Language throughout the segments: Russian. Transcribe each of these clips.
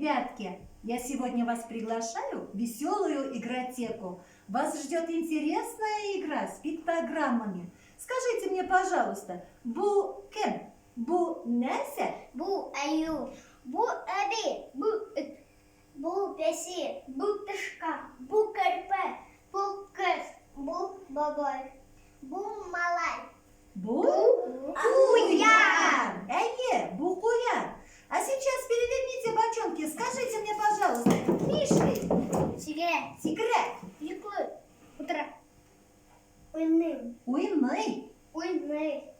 Ребятки, я сегодня вас приглашаю в веселую игротеку. Вас ждет интересная игра с пиктограммами. Скажите мне, пожалуйста, bu kim? Bu nese? Bu ayı, bu arı, bu besi, bu tışka, bu körpe, bu kız, bu babay, bu malay. Bu Куян. bu куян. А сейчас переверните бочонки. Скажите мне, пожалуйста, Мишель, Сигарет, секрет, yıklı, утра, uynay, уймый, uynay,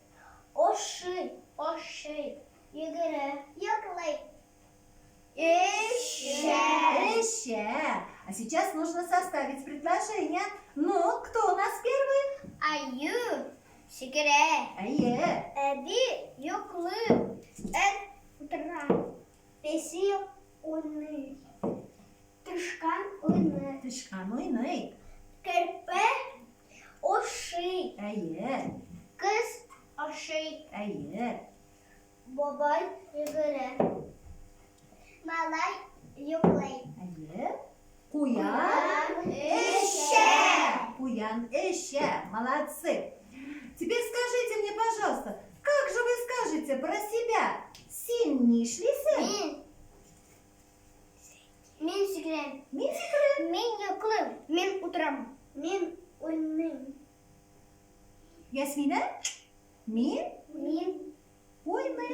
oşy, yıgırı, yıklay, Эще. А сейчас нужно составить предложение. Ну, кто у нас первый? ayı, sigaret. Ае. Evi yoklu, утра, besi uynay, tışkan uynay, Тышкан уйный. körpe, oşy, Ае. kız, oşy. Ае. Babay yıgırı. Malay yoklay. Ае. Куян. Эще. Куян эще. Молодцы. Теперь скажите мне, пожалуйста, как же вы скажете про себя? Син нишлисе? Min sigren. Мин секрет. Min yoklum. Min utram. Min uynim. Ясмина? Мин? Min Уймый.